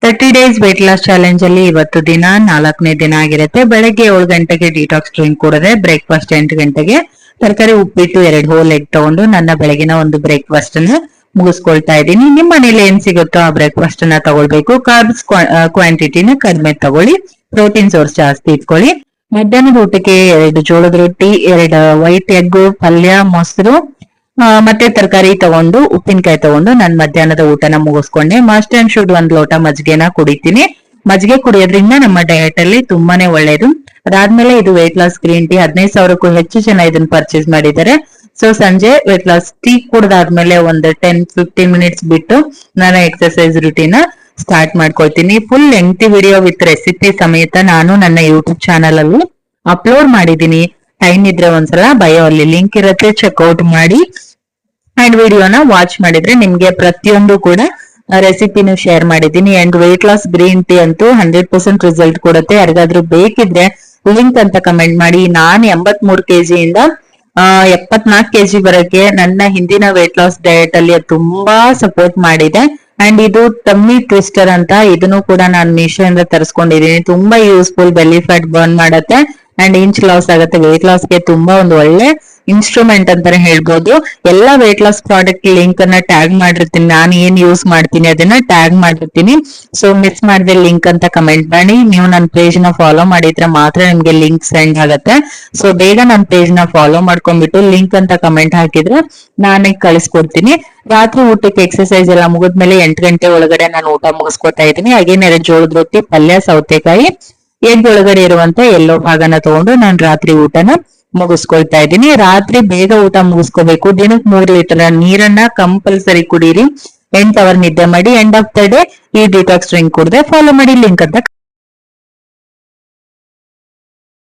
30 days weight loss challenge ಅಲ್ಲಿ ಇವತ್ತು ದಿನ 4ನೇ ದಿನ ಆಗಿರುತ್ತೆ. ಬೆಳಗ್ಗೆ 7 ಗಂಟೆಗೆ ಡಿಟಾಕ್ಸ್ ಡ್ರಿಂಕ್ ಕುಡಿದ್ರೆ ಬ್ರೇಕ್ಫಾಸ್ಟ್ 8 ಗಂಟೆಗೆ ತರಕಾರಿ ಉಪ್ಪಿಟ್ಟು 2 ಹೋಲ್ ಎಗ್ ತಗೊಂಡು ನನ್ನ ಬೆಳಗಿನ ಒಂದು ಬ್ರೇಕ್ಫಾಸ್ಟ್ ಅನ್ನ ಮುಗಿಸ್ಕೊಳ್ತಾ ಇದ್ದೀನಿ. ನಿಮ್ಮ ಮನೇಲಿ ಏನ್ ಸಿಗುತ್ತೋ ಆ ಬ್ರೇಕ್ಫಾಸ್ಟ್ ಅನ್ನ ತಗೊಳ್ಬೇಕು. ಕಾರ್ಬ್ಸ್ ಕ್ವಾಂಟಿಟಿನ ಕಡಿಮೆ ತಗೊಳ್ಳಿ, ಪ್ರೋಟೀನ್ ಸೋರ್ಸ್ ಜಾಸ್ತಿ ಇಟ್ಕೊಳ್ಳಿ. ಮಧ್ಯಾಹ್ನದ ಊಟಕ್ಕೆ 2 ಜೋಳದ ರೊಟ್ಟಿ, 2 ವೈಟ್ ಎಗ್, ಪಲ್ಯ, ಮೊಸರು ಮತ್ತೆ ತರಕಾರಿ ತಗೊಂಡು ಉಪ್ಪಿನಕಾಯಿ ತಗೊಂಡು ನಾನು ಮಧ್ಯಾಹ್ನದ ಊಟನ ಮುಗಿಸ್ಕೊಂಡೆ. ಮಸ್ಟ್ ಅಂಡ್ ಶುಡ್ 1 ಲೋಟ ಮಜ್ಜಿಗೆನ ಕುಡಿತೀನಿ. ಮಜ್ಜಿಗೆ ಕುಡಿಯೋದ್ರಿಂದ ನಮ್ಮ ಡಯಟ್ ಅಲ್ಲಿ ತುಂಬಾನೇ ಒಳ್ಳೇದು. ಅದಾದ್ಮೇಲೆ ಇದು ವೇಟ್ ಲಾಸ್ ಗ್ರೀನ್ ಟೀ 15,000ಕ್ಕೂ ಹೆಚ್ಚು ಜನ ಇದನ್ನ ಪರ್ಚೇಸ್ ಮಾಡಿದ್ದಾರೆ. ಸೊ ಸಂಜೆ ವೇಟ್ ಲಾಸ್ ಟೀ ಕುಡ್ದಾದ್ಮೇಲೆ ಒಂದು 10-15 ಮಿನಿಟ್ಸ್ ಬಿಟ್ಟು ನಾನು ಎಕ್ಸರ್ಸೈಸ್ ರುಟೀನ್ ಸ್ಟಾರ್ಟ್ ಮಾಡ್ಕೊಳ್ತೀನಿ. ಫುಲ್ ಲೆಂಗ್ತಿ ವಿಡಿಯೋ ವಿತ್ ರೆಸಿಪಿ ಸಮೇತ ನಾನು ನನ್ನ ಯೂಟ್ಯೂಬ್ ಚಾನಲ್ ಅಲ್ಲಿ ಅಪ್ಲೋಡ್ ಮಾಡಿದೀನಿ. ಟೈಮ್ ಇದ್ರೆ ಒಂದ್ಸಲ ಬಯೋ ಅಲ್ಲಿ ಲಿಂಕ್ ಇರುತ್ತೆ, ಚೆಕ್ಔಟ್ ಮಾಡಿ. ಅಂಡ್ ವಿಡಿಯೋನ ವಾಚ್ ಮಾಡಿದ್ರೆ ನಿಮ್ಗೆ ಪ್ರತಿಯೊಂದು ಕೂಡ ರೆಸಿಪಿನೂ ಶೇರ್ ಮಾಡಿದ್ದೀನಿ. And weight loss green tea ಅಂತೂ 100% ರಿಸಲ್ಟ್ ಕೊಡುತ್ತೆ. ಯಾರಿಗಾದ್ರೂ ಬೇಕಿದ್ರೆ ಲಿಂಕ್ ಅಂತ ಕಮೆಂಟ್ ಮಾಡಿ. ನಾನು 83 kg ಇಂದ 74 kg ಬರಕ್ಕೆ ನನ್ನ ಹಿಂದಿನ ವೇಟ್ ಲಾಸ್ ಡಯಟ್ ಅಲ್ಲಿ ತುಂಬಾ ಸಪೋರ್ಟ್ ಮಾಡಿದೆ. ಅಂಡ್ ಇದು ಟಮ್ಮಿ ಟ್ವಿಸ್ಟರ್ ಅಂತ, ಇದನ್ನು ಕೂಡ ನಾನು ಮೀಶೋ ಇಂದ ತರಿಸ್ಕೊಂಡಿದ್ದೀನಿ. ತುಂಬಾ ಯೂಸ್ಫುಲ್, ಬೆಲ್ಲಿ ಫ್ಯಾಟ್ ಬರ್ನ್ ಮಾಡತ್ತೆ ಅಂಡ್ ಇಂಚ್ ಲಾಸ್ ಆಗುತ್ತೆ. ವೇಟ್ ಲಾಸ್ಗೆ ತುಂಬಾ ಒಂದು ಒಳ್ಳೆ ಇನ್ಸ್ಟ್ರೂಮೆಂಟ್ ಅಂತಾನೆ ಹೇಳ್ಬೋದು. ಎಲ್ಲಾ ವೇಟ್ ಲಾಸ್ ಪ್ರಾಡಕ್ಟ್ ಲಿಂಕ್ ಅನ್ನ ಟ್ಯಾಗ್ ಮಾಡಿರ್ತೀನಿ. ನಾನು ಏನ್ ಯೂಸ್ ಮಾಡ್ತೀನಿ ಅದನ್ನ ಟ್ಯಾಗ್ ಮಾಡಿರ್ತೀನಿ. ಸೊ ಮಿಸ್ ಮಾಡದೆ ಲಿಂಕ್ ಅಂತ ಕಮೆಂಟ್ ಮಾಡಿ. ನೀವು ನನ್ನ ಪೇಜ್ ನ ಫಾಲೋ ಮಾಡಿದ್ರೆ ಮಾತ್ರ ನಿಮ್ಗೆ ಲಿಂಕ್ ಸೆಂಡ್ ಆಗುತ್ತೆ. ಸೊ ಬೇಗ ನನ್ನ ಪೇಜ್ ನ ಫಾಲೋ ಮಾಡ್ಕೊಂಡ್ಬಿಟ್ಟು ಲಿಂಕ್ ಅಂತ ಕಮೆಂಟ್ ಹಾಕಿದ್ರೆ ನಾನೇ ಕಳಿಸ್ಕೊಡ್ತೀನಿ. ರಾತ್ರಿ ಊಟಕ್ಕೆ ಎಕ್ಸರ್ಸೈಸ್ ಎಲ್ಲ ಮುಗಿದ್ಮೇಲೆ 8 ಗಂಟೆ ಒಳಗಡೆ ನಾನು ಊಟ ಮುಗಿಸ್ಕೊತಾ ಇದ್ದೀನಿ. ಹಾಗೇನೆ 2 ಜೋಳದ ರೊಟ್ಟಿ, ಪಲ್ಯ, ಸೌತೆಕಾಯಿ, ಎಗ್ ಒಳಗಡೆ ಇರುವಂತ ಎಲ್ಲೋ ಭಾಗನ ತಗೊಂಡು ನಾನು ರಾತ್ರಿ ಊಟನ ಮುಗಿಸ್ಕೊಳ್ತಾ ಇದ್ದೀನಿ. ರಾತ್ರಿ ಬೇಗ ಊಟ ಮುಗಿಸ್ಕೋಬೇಕು. ದಿನಕ್ಕೆ 3 ಲೀಟರ್ ನೀರನ್ನ ಕಂಪಲ್ಸರಿ ಕುಡೀರಿ. 8 ಅವರ್ ನಿದ್ದೆ ಮಾಡಿ. ಎಂಡ್ ಆಫ್ ದ ಡೇ ಈ ಡಿಟಾಕ್ಸ್ ಡ್ರಿಂಕ್ ಕುಡ್ದೆ ಫಾಲೋ ಮಾಡಿ ಲಿಂಕ್ ಅಂತ